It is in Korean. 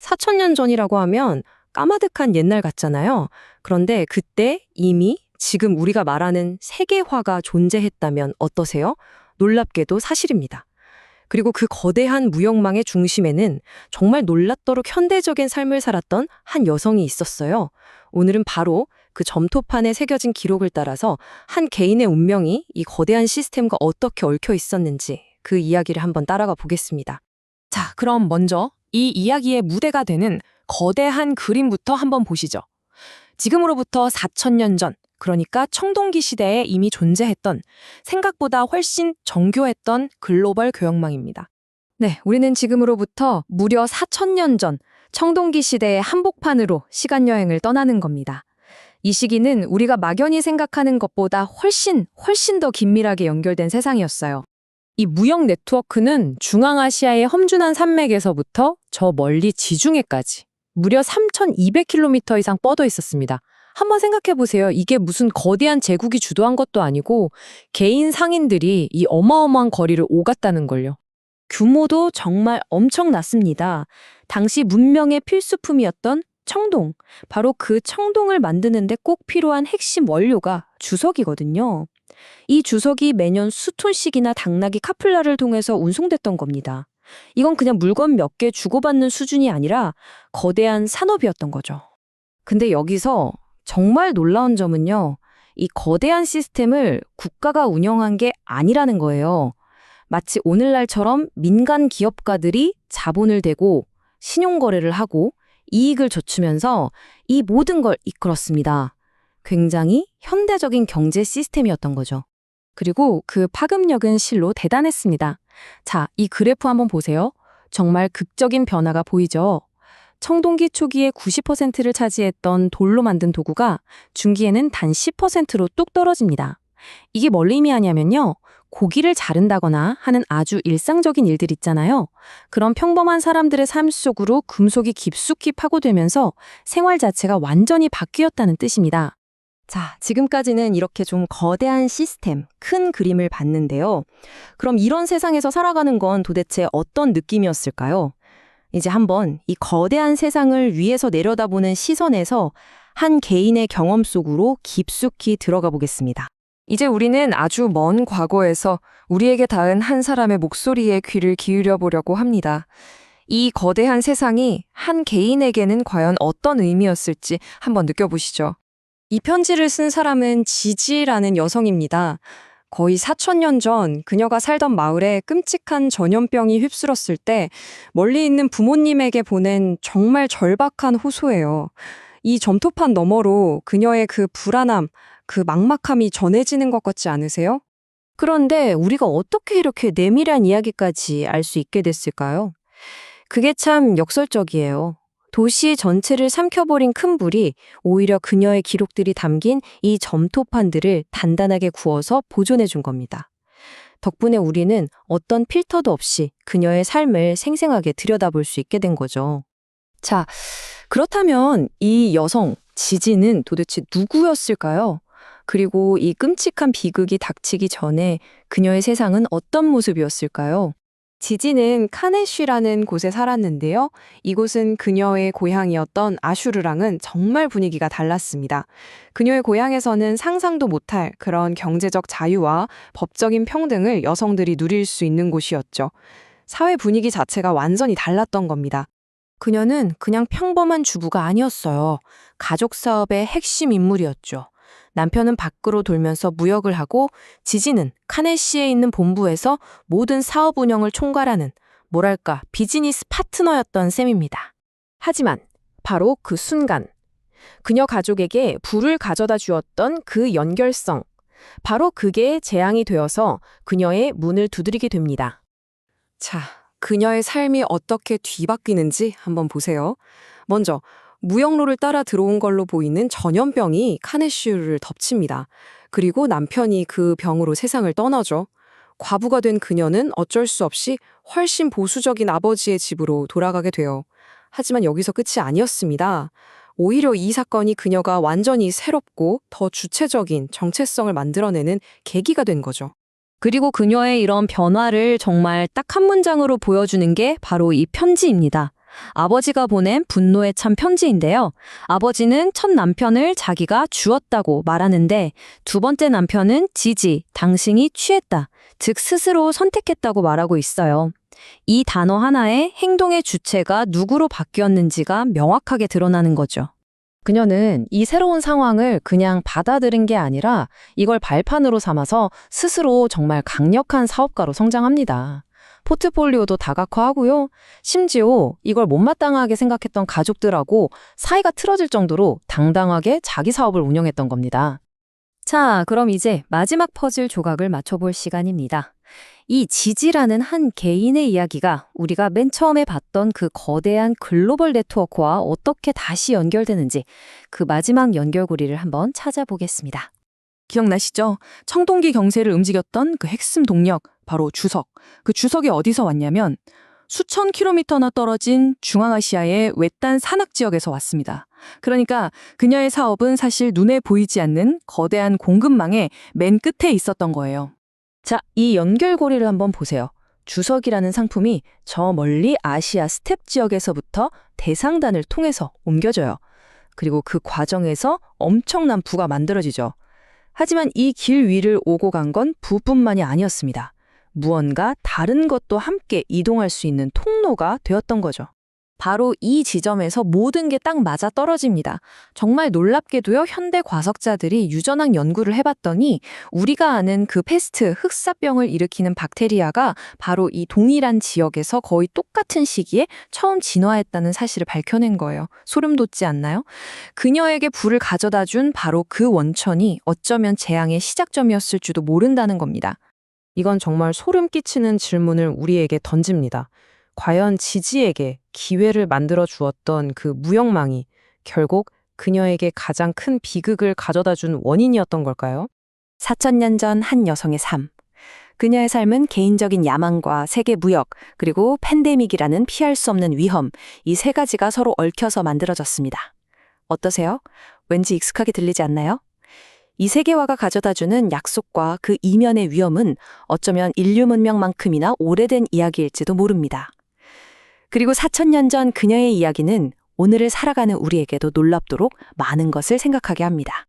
4천년 전이라고 하면 까마득한 옛날 같잖아요. 그런데 그때 이미 지금 우리가 말하는 세계화가 존재했다면 어떠세요? 놀랍게도 사실입니다. 그리고 그 거대한 무역망의 중심에는 정말 놀랍도록 현대적인 삶을 살았던 한 여성이 있었어요. 오늘은 바로 그 점토판에 새겨진 기록을 따라서 한 개인의 운명이 이 거대한 시스템과 어떻게 얽혀 있었는지 그 이야기를 한번 따라가 보겠습니다. 자, 그럼 먼저 이 이야기의 무대가 되는 거대한 그림부터 한번 보시죠. 지금으로부터 4천년 전, 그러니까 청동기 시대에 이미 존재했던 생각보다 훨씬 정교했던 글로벌 교역망입니다. 네, 우리는 지금으로부터 무려 4천년 전 청동기 시대의 한복판으로 시간여행을 떠나는 겁니다. 이 시기는 우리가 막연히 생각하는 것보다 훨씬 더 긴밀하게 연결된 세상이었어요. 이 무역 네트워크는 중앙아시아의 험준한 산맥에서부터 저 멀리 지중해까지 무려 3,200km 이상 뻗어 있었습니다. 한번 생각해 보세요. 이게 무슨 거대한 제국이 주도한 것도 아니고 개인 상인들이 이 어마어마한 거리를 오갔다는 걸요. 규모도 정말 엄청났습니다. 당시 문명의 필수품이었던 청동, 바로 그 청동을 만드는데 꼭 필요한 핵심 원료가 주석이거든요. 이 주석이 매년 수톤씩이나 당나귀 카플라를 통해서 운송됐던 겁니다. 이건 그냥 물건 몇 개 주고받는 수준이 아니라 거대한 산업이었던 거죠. 근데 여기서 정말 놀라운 점은요, 이 거대한 시스템을 국가가 운영한 게 아니라는 거예요. 마치 오늘날처럼 민간 기업가들이 자본을 대고 신용거래를 하고 이익을 젖추면서 이 모든 걸 이끌었습니다. 굉장히 현대적인 경제 시스템이었던 거죠. 그리고 그 파급력은 실로 대단했습니다. 자, 이 그래프 한번 보세요. 정말 극적인 변화가 보이죠? 청동기 초기에 90%를 차지했던 돌로 만든 도구가 중기에는 단 10%로 뚝 떨어집니다. 이게 뭘 의미하냐면요. 고기를 자른다거나 하는 아주 일상적인 일들 있잖아요. 그런 평범한 사람들의 삶 속으로 금속이 깊숙이 파고들면서 생활 자체가 완전히 바뀌었다는 뜻입니다. 자, 지금까지는 이렇게 좀 거대한 시스템, 큰 그림을 봤는데요. 그럼 이런 세상에서 살아가는 건 도대체 어떤 느낌이었을까요? 이제 한번 이 거대한 세상을 위에서 내려다보는 시선에서 한 개인의 경험 속으로 깊숙이 들어가 보겠습니다. 이제 우리는 아주 먼 과거에서 우리에게 닿은 한 사람의 목소리에 귀를 기울여 보려고 합니다. 이 거대한 세상이 한 개인에게는 과연 어떤 의미였을지 한번 느껴보시죠. 이 편지를 쓴 사람은 지지라는 여성입니다. 거의 4천년 전 그녀가 살던 마을에 끔찍한 전염병이 휩쓸었을 때 멀리 있는 부모님에게 보낸 정말 절박한 호소예요. 이 점토판 너머로 그녀의 그 불안함, 그 막막함이 전해지는 것 같지 않으세요? 그런데 우리가 어떻게 이렇게 내밀한 이야기까지 알 수 있게 됐을까요? 그게 참 역설적이에요. 도시 전체를 삼켜버린 큰 불이 오히려 그녀의 기록들이 담긴 이 점토판들을 단단하게 구워서 보존해 준 겁니다. 덕분에 우리는 어떤 필터도 없이 그녀의 삶을 생생하게 들여다볼 수 있게 된 거죠. 자, 그렇다면 이 여성, 지지는 도대체 누구였을까요? 그리고 이 끔찍한 비극이 닥치기 전에 그녀의 세상은 어떤 모습이었을까요? 지지는 카네쉬라는 곳에 살았는데요. 이곳은 그녀의 고향이었던 아슈르랑은 정말 분위기가 달랐습니다. 그녀의 고향에서는 상상도 못할 그런 경제적 자유와 법적인 평등을 여성들이 누릴 수 있는 곳이었죠. 사회 분위기 자체가 완전히 달랐던 겁니다. 그녀는 그냥 평범한 주부가 아니었어요. 가족 사업의 핵심 인물이었죠. 남편은 밖으로 돌면서 무역을 하고 지지는 카네시에 있는 본부에서 모든 사업 운영을 총괄하는 뭐랄까 비즈니스 파트너였던 셈입니다. 하지만 바로 그 순간 그녀 가족에게 부를 가져다 주었던 그 연결성, 바로 그게 재앙이 되어서 그녀의 문을 두드리게 됩니다. 자, 그녀의 삶이 어떻게 뒤바뀌는지 한번 보세요. 먼저 무역로를 따라 들어온 걸로 보이는 전염병이 카네슈를 덮칩니다. 그리고 남편이 그 병으로 세상을 떠나죠. 과부가 된 그녀는 어쩔 수 없이 훨씬 보수적인 아버지의 집으로 돌아가게 돼요. 하지만 여기서 끝이 아니었습니다. 오히려 이 사건이 그녀가 완전히 새롭고 더 주체적인 정체성을 만들어내는 계기가 된 거죠. 그리고 그녀의 이런 변화를 정말 딱 한 문장으로 보여주는 게 바로 이 편지입니다. 아버지가 보낸 분노에 찬 편지인데요. 아버지는 첫 남편을 자기가 주었다고 말하는데 두 번째 남편은 지지, 당신이 취했다, 즉 스스로 선택했다고 말하고 있어요. 이 단어 하나에 행동의 주체가 누구로 바뀌었는지가 명확하게 드러나는 거죠. 그녀는 이 새로운 상황을 그냥 받아들인 게 아니라 이걸 발판으로 삼아서 스스로 정말 강력한 사업가로 성장합니다. 포트폴리오도 다각화하고요. 심지어 이걸 못마땅하게 생각했던 가족들하고 사이가 틀어질 정도로 당당하게 자기 사업을 운영했던 겁니다. 자, 그럼 이제 마지막 퍼즐 조각을 맞춰볼 시간입니다. 이 지지라는 한 개인의 이야기가 우리가 맨 처음에 봤던 그 거대한 글로벌 네트워크와 어떻게 다시 연결되는지 그 마지막 연결고리를 한번 찾아보겠습니다. 기억나시죠? 청동기 경제를 움직였던 그 핵심 동력, 바로 주석. 그 주석이 어디서 왔냐면 수천 킬로미터나 떨어진 중앙아시아의 외딴 산악 지역에서 왔습니다. 그러니까 그녀의 사업은 사실 눈에 보이지 않는 거대한 공급망의 맨 끝에 있었던 거예요. 자, 이 연결고리를 한번 보세요. 주석이라는 상품이 저 멀리 아시아 스텝 지역에서부터 대상단을 통해서 옮겨져요. 그리고 그 과정에서 엄청난 부가 만들어지죠. 하지만 이 길 위를 오고 간 건 부뿐만이 아니었습니다. 무언가 다른 것도 함께 이동할 수 있는 통로가 되었던 거죠. 바로 이 지점에서 모든 게 딱 맞아 떨어집니다. 정말 놀랍게도요, 현대 과학자들이 유전학 연구를 해봤더니 우리가 아는 그 패스트, 흑사병을 일으키는 박테리아가 바로 이 동일한 지역에서 거의 똑같은 시기에 처음 진화했다는 사실을 밝혀낸 거예요. 소름 돋지 않나요? 그녀에게 불을 가져다 준 바로 그 원천이 어쩌면 재앙의 시작점이었을지도 모른다는 겁니다. 이건 정말 소름 끼치는 질문을 우리에게 던집니다. 과연 지지에게 기회를 만들어 주었던 그 무역망이 결국 그녀에게 가장 큰 비극을 가져다 준 원인이었던 걸까요? 4,000년 전 한 여성의 삶. 그녀의 삶은 개인적인 야망과 세계 무역, 그리고 팬데믹이라는 피할 수 없는 위험, 이 세 가지가 서로 얽혀서 만들어졌습니다. 어떠세요? 왠지 익숙하게 들리지 않나요? 이 세계화가 가져다주는 약속과 그 이면의 위험은 어쩌면 인류 문명만큼이나 오래된 이야기일지도 모릅니다. 그리고 4,000년 전 그녀의 이야기는 오늘을 살아가는 우리에게도 놀랍도록 많은 것을 생각하게 합니다.